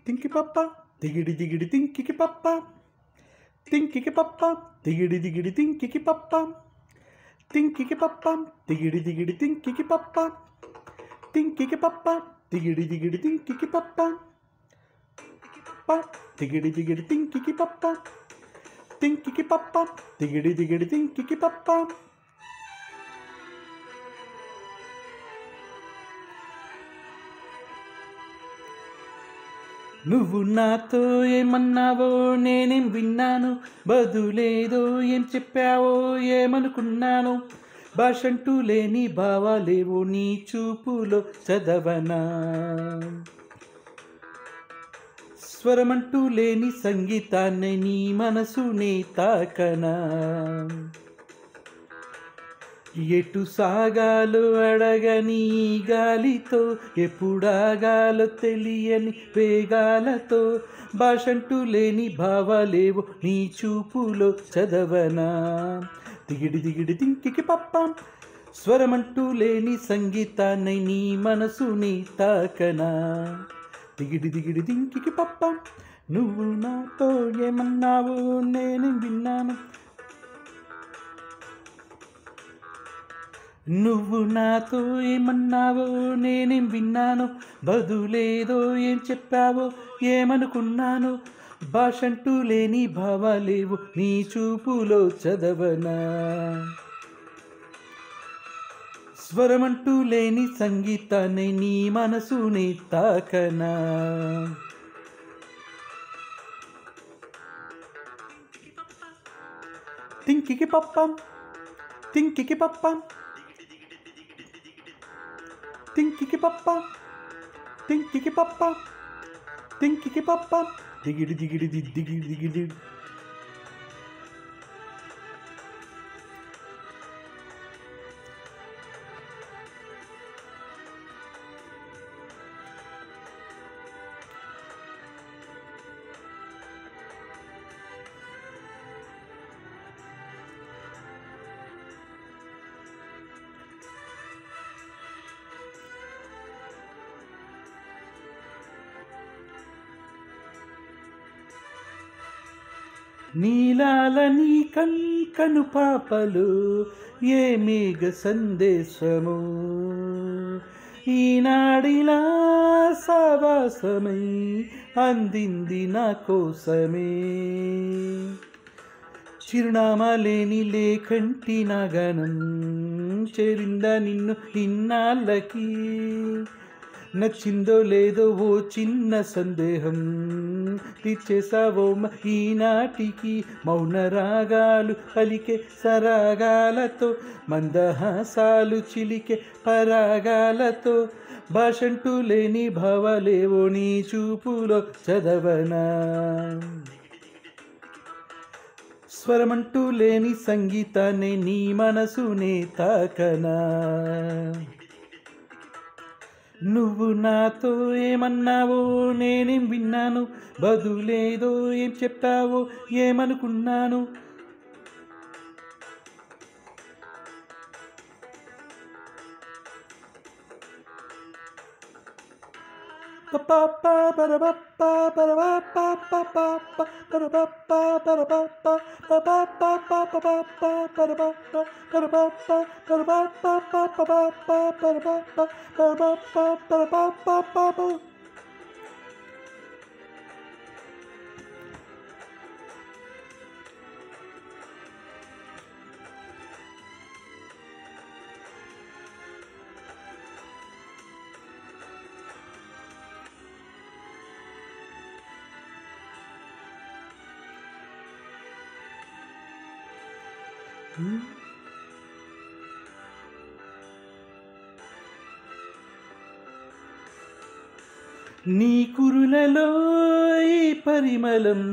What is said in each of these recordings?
Tinky papa, diggity diggity tinky papa, tinky papa, diggity diggity tinky papa, tinky papa, diggity diggity tinky papa, tinky papa, diggity diggity tinky papa, diggity diggity tinky papa, tinky papa, diggity diggity tinky papa. నువ్వు నాతో ఏమన్నావో నేనేం విన్నాను, బదులేదో ఏం చెప్పావో ఏమనుకున్నాను. భాషంటూ లేని భావాలేవో నీ చూపులో చదవనా, స్వరమంటూ లేని సంగీతాన్ని నీ మనసునే తాకనా. ఎటు సాగాలో అడగని గాలితో, ఎప్పుడాగాలో తెలియని వేగాలతో, భాషంటూ లేని భావాలేవో నీ చూపులో చదవనా. దిగిడి దిగిడి దింకికి పప్ప, స్వరమంటూ లేని సంగీతాన్ని నీ మనసుని తాకనా. దిగిడి దిగిడి దింకికి పప్ప, నువ్వు నాతో ఏమన్నావో నేను విన్నాను. నువ్వు నాతో ఏమన్నావో నేనేం విన్నాను, బదులేదో ఏం చెప్పావో ఏమనుకున్నాను. భాషంటూ లేని భావాలేవు నీ చూపులో చదవనా, స్వరమంటూ లేని సంగీతాన్ని నీ మనసుని తాకనా. తింకికి పప్పం, తింకికి పప్పం, తింకికి పప్ప, తింకికి పప్ప, తింకికి పప్ప, దిగిడి దిగిడి దిగిడి దిగిడి. నీలాలని కను పాపలు ఏ మేఘ సందేశము, ఈనాడిలా సావాసమై అందింది నా కోసమే. చిరునామా లేని లేఖంటి నగనం చేరిందా నిన్ను ఇన్నాళ్ళకి. నచ్చిందో లేదో ఓ చిన్న సందేహం తీర్చేసావో ఈనాటికి. మౌన రాగాలు పలికే సరాగాలతో, మందహాసాలు చిలికే పరాగాలతో, భాషంటూ లేని భావాలేవో నీ చూపులో చదవనా, స్వరమంటూ లేని సంగీతాన్ని నీ మనసునే తాకనా. నువ్వు నాతో ఏమన్నావో నేనేం విన్నాను, బదులేదో ఏం చెప్పావో ఏమనుకున్నాను. నీ కురులలో ఈ పరిమళం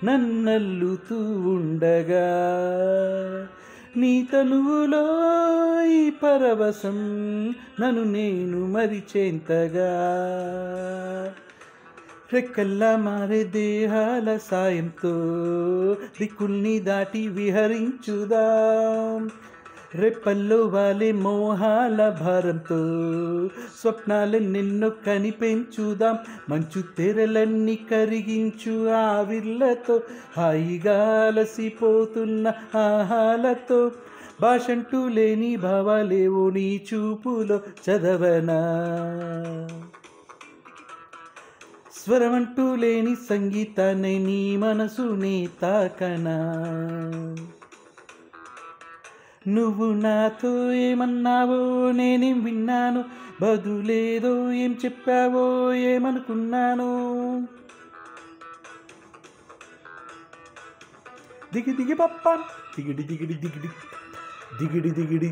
నన్నల్లుతూ ఉండగా, నీ తనువులో ఈ పరవశం నన్ను నేను మరిచేంతగా. రెక్కల్లా మారే దేహాల సాయంతో దిక్కుల్ని దాటి విహరించుదాం. రెప్పల్లో వాలే మోహాల భారంతో స్వప్నాలు నిన్ను కనిపెంచుదాం. మంచు తెరలన్నీ కరిగించు ఆవిర్లతో హాయిగా అలసిపోతున్న ఆహాలతో భాషంటూ లేని భావాలేవో నీ చూపులో చదవనా. స్వరమంటూ లేని సంగీతాన్ని నీ మనసుని తాకనా. నువ్వు నాతో ఏమన్నావో నేనేం విన్నాను, బదులేదో ఏం చెప్పావో ఏమనుకున్నాను. దిగి దిగి పప్ప దిగిడి దిగిడి దిగిడి దిగిడి దిగిడి